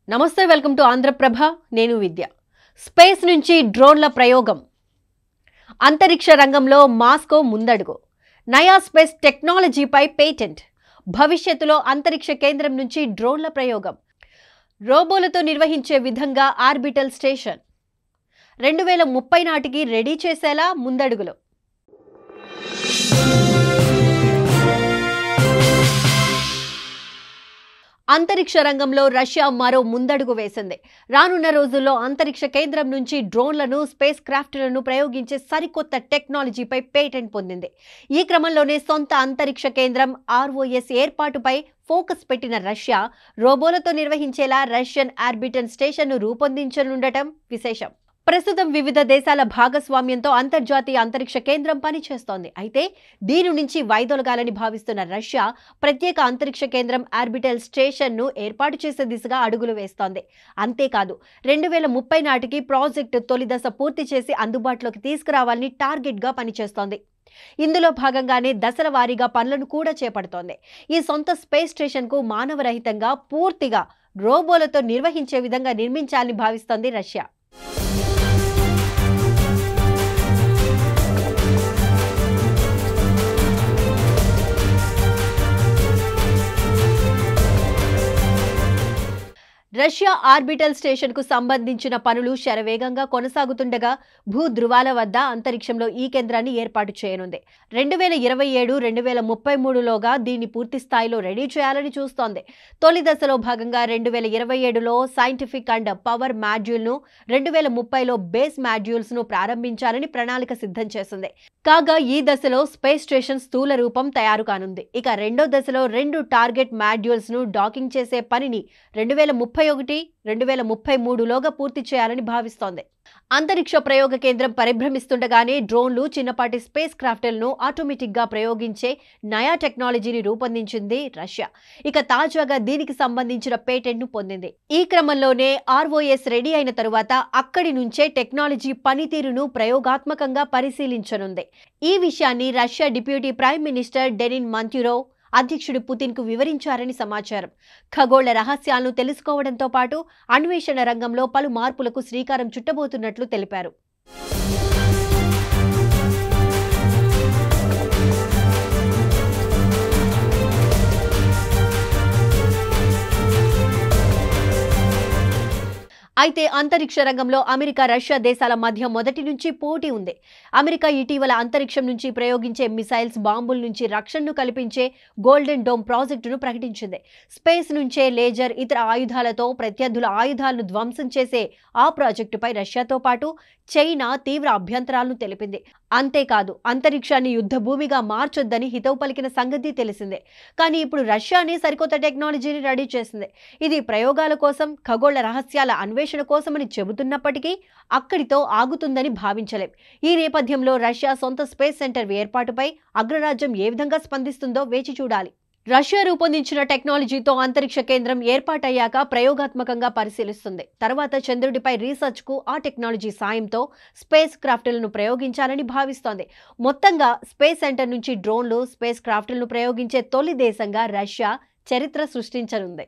నమస్తే, welcome to Andhraprabha. నేను విద్య. Space నుంచి డ్రోన్ల ప్రయోగం. అంతరిక్ష రంగంలో మాస్కో ముందడుగు. నయా స్పేస్ టెక్నాలజీపై పేటెంట్. భవిష్యత్తులో అంతరిక్ష కేంద్రం నుంచి డ్రోన్ల ప్రయోగం. రోబోలతో నిర్వహించే విధంగా ఆర్బిటల్ స్టేషన్. 2030 నాటికి రెడీ చేసేలా ముందడుగులు. అంతరిక్ష రంగంలో రష్యా మరో ముందడుగు వేసింది. రానున్న రోజుల్లో అంతరిక్ష కేంద్రం నుంచి డ్రోన్లను, స్పేస్ క్రాఫ్ట్లను ప్రయోగించే సరికొత్త టెక్నాలజీపై పేటెంట్ పొందింది. ఈ క్రమంలోనే సొంత అంతరిక్ష కేంద్రం ROS ఏర్పాటుపై ఫోకస్ పెట్టిన రష్యా రోబోలతో నిర్వహించేలా రష్యన్ ఆర్బిటల్ స్టేషన్ను రూపొందించనుండటం విశేషం. ప్రస్తుతం వివిధ దేశాల భాగస్వామ్యంతో అంతర్జాతీయ అంతరిక్ష కేంద్రం పనిచేస్తోంది. అయితే దీని నుంచి వైదొలగాలని భావిస్తున్న రష్యా ప్రత్యేక అంతరిక్ష కేంద్రం ఆర్బిటల్ స్టేషన్ను ఏర్పాటు చేసే దిశగా అడుగులు వేస్తోంది. అంతేకాదు 2030 నాటికి ప్రాజెక్టు తొలి దశ పూర్తి చేసి అందుబాటులోకి తీసుకురావాలని టార్గెట్గా పనిచేస్తోంది. ఇందులో భాగంగానే దశల వారీగా పనులను కూడా చేపడుతోంది. ఈ సొంత స్పేస్ స్టేషన్కు మానవరహితంగా పూర్తిగా రోబోలతో నిర్వహించే విధంగా నిర్మించాలని భావిస్తోంది రష్యా. రష్యా ఆర్బిటల్ స్టేషన్కు సంబంధించిన పనులు శరవేగంగా కొనసాగుతుండగా భూధృవాల వద్ద అంతరిక్షంలో ఈ కేంద్రాన్ని ఏర్పాటు చేయనుంది. 2027-2033లోగా దీన్ని పూర్తి స్థాయిలో రెడీ చేయాలని చూస్తోంది. తొలి దశలో భాగంగా 2027లో సైంటిఫిక్ అండ్ పవర్ మాడ్యూల్ను, 2030లో బేస్ మాడ్యూల్స్ను ప్రారంభించాలని ప్రణాళిక సిద్ధం చేసింది. కాగా ఈ దశలో స్పేస్ స్టేషన్ స్థూల రూపం తయారు కానుంది. ఇక రెండో దశలో 2 టార్గెట్ మాడ్యూల్స్ను డాకింగ్ చేసే పనిని 2031-2033లోగా పూర్తి చేయాలని భావిస్తోంది. అంతరిక్ష ప్రయోగ కేంద్రం పరిభ్రమిస్తుండగానే డ్రోన్లు, చిన్నపాటి స్పేస్ క్రాఫ్ట్లను ఆటోమేటిక్గా ప్రయోగించే నయా టెక్నాలజీని రూపొందించింది రష్యా. ఇక తాజాగా దీనికి సంబంధించిన పేటెంట్ను పొందింది. ఈ క్రమంలోనే ROS రెడీ అయిన తరువాత అక్కడి నుంచే టెక్నాలజీ పనితీరును ప్రయోగాత్మకంగా పరిశీలించనుంది. ఈ విషయాన్ని Russia deputy prime minister Denis Manturov అధ్యక్షుడు పుతిన్కు వివరించారని సమాచారం. ఖగోళ రహస్యాలను తెలుసుకోవడంతో పాటు అన్వేషణ రంగంలో పలు మార్పులకు శ్రీకారం చుట్టబోతున్నట్లు తెలిపారు. అయితే అంతరిక్ష రంగంలో అమెరికా, రష్యా దేశాల మధ్య మొదటి నుంచి పోటీ ఉంది. అమెరికా ఇటీవల అంతరిక్షం నుంచి ప్రయోగించే మిసైల్స్, బాంబుల నుంచి రక్షణను కల్పించే గోల్డెన్ డోమ్ ప్రాజెక్టును ప్రకటించింది. స్పేస్ నుంచే లేజర్, ఇతర ఆయుధాలతో ప్రత్యర్థుల ఆయుధాలను ధ్వంసం చేసే ఆ ప్రాజెక్టుపై రష్యాతో పాటు చైనా తీవ్ర అభ్యంతరాలను తెలిపింది. అంతేకాదు అంతరిక్షాన్ని యుద్ధ భూమిగా మార్చొద్దని హితవు పలికిన సంగతి తెలిసిందే. కానీ ఇప్పుడు రష్యానే సరికొత్త టెక్నాలజీని రెడీ చేసింది. ఇది ప్రయోగాల కోసం, ఖగోళ రహస్యాల అన్వేషణ కోసమని చెబుతున్నప్పటికీ అక్కడితో ఆగుతుందని భావించలేం. ఈ నేపథ్యంలో రష్యా సొంత స్పేస్ సెంటర్ ఏర్పాటుపై అగ్రరాజ్యం ఏ విధంగా స్పందిస్తుందో వేచి చూడాలి. రష్యా రూపొందించిన టెక్నాలజీతో అంతరిక్ష కేంద్రం ఏర్పాటయ్యాక ప్రయోగాత్మకంగా పరిశీలిస్తుంది. తర్వాత చంద్రుడిపై రీసెర్చ్కు ఆ టెక్నాలజీ సాయంతో స్పేస్ క్రాఫ్ట్లను ప్రయోగించాలని భావిస్తోంది. మొత్తంగా స్పేస్ సెంటర్ నుంచి డ్రోన్లు, స్పేస్ క్రాఫ్ట్లను ప్రయోగించే తొలి దేశంగా రష్యా చరిత్ర సృష్టించనుంది.